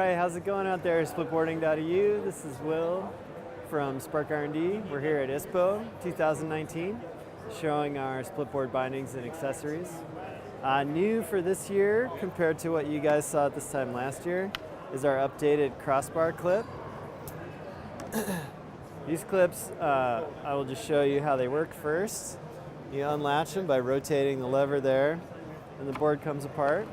Hi, how's it going out there, splitboarding.eu? This is Will from Spark R&D. We're here at ISPO 2019, showing our splitboard bindings and accessories. New for this year, compared to what you guys saw at this time last year, is our updated crossbar clip. These clips, I will just show you how they work first. You unlatch them by rotating the lever there, and the board comes apart.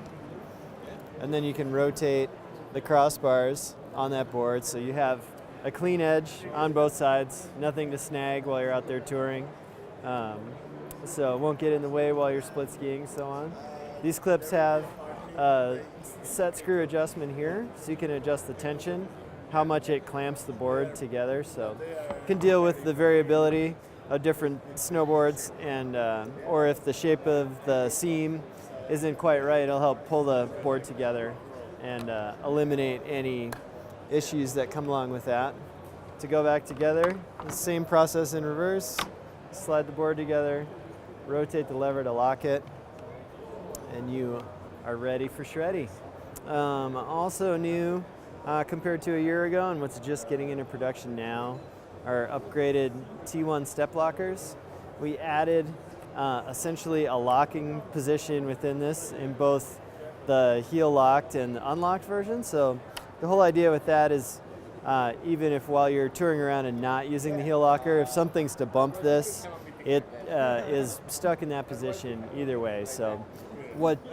And then you can rotate the crossbars on that board, so you have a clean edge on both sides, nothing to snag while you're out there touring. So it won't get in the way while you're split skiing and so on. These clips have a set screw adjustment here, so you can adjust the tension, how much it clamps the board together, so you can deal with the variability of different snowboards, and or if the shape of the seam isn't quite right, it'll help pull the board together and eliminate any issues that come along with that. To go back together, the same process in reverse. Slide the board together, rotate the lever to lock it, and you are ready for shreddy. Also new compared to a year ago, and what's just getting into production now, are upgraded T1 step lockers. We added essentially a locking position within this in both the heel locked and the unlocked version. So the whole idea with that is even if while you're touring around and not using the heel locker, if something's to bump this, it is stuck in that position either way. So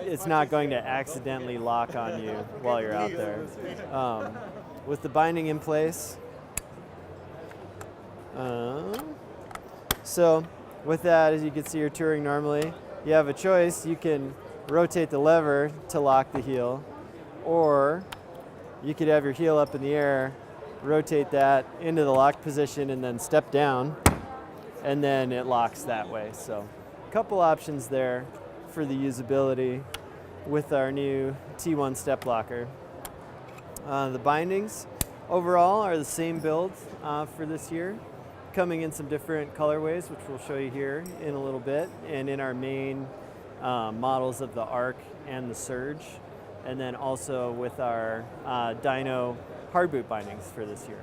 it's not going to accidentally lock on you while you're out there. With the binding in place, so with that, as you can see, you're touring normally. You have a choice. You can rotate the lever to lock the heel, or you could have your heel up in the air, rotate that into the lock position, and then step down, and then it locks that way. So a couple options there for the usability with our new T1 step locker. The bindings overall are the same build for this year, coming in some different colorways, which we'll show you here in a little bit, and in our main models of the Arc and the Surge, and then also with our Dyno hard boot bindings for this year.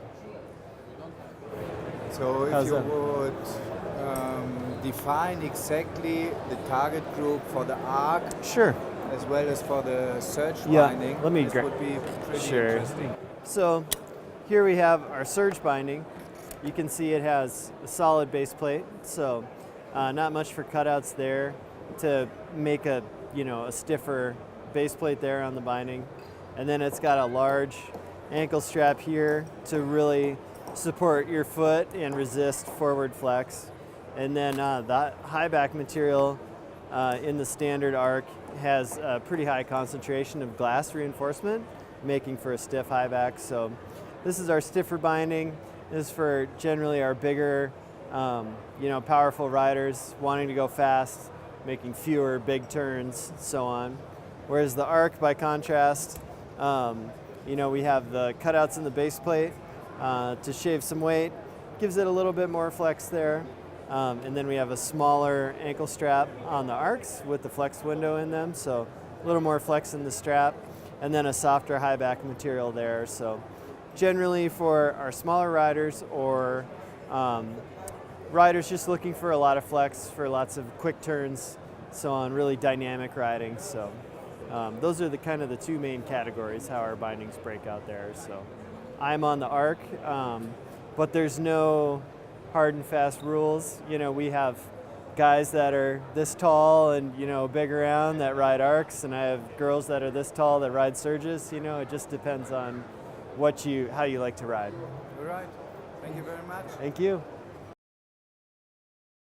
So if you would define exactly the target group for the Arc, sure, as well as for the Surge this binding, would be pretty interesting. So here we have our Surge binding. You can see it has a solid base plate, so not much for cutouts there to make a stiffer base plate there on the binding. And then it's got a large ankle strap here to really support your foot and resist forward flex. And then that highback material in the standard Arc has a pretty high concentration of glass reinforcement, making for a stiff highback. So this is our stiffer binding. This is for generally our bigger, powerful riders wanting to go fast, making fewer big turns, so on. Whereas the Arc, by contrast, we have the cutouts in the base plate to shave some weight, gives it a little bit more flex there. And then we have a smaller ankle strap on the Arcs with the flex window in them, so a little more flex in the strap, and then a softer high back material there. So generally for our smaller riders or riders just looking for a lot of flex for lots of quick turns, so on, really dynamic riding. So those are the kind of the two main categories how our bindings break out there. So I'm on the Arc, but there's no hard and fast rules. We have guys that are this tall and big around that ride Arcs, and I have girls that are this tall that ride Surges. It just depends on how you like to ride. All right. Thank you very much. Thank you.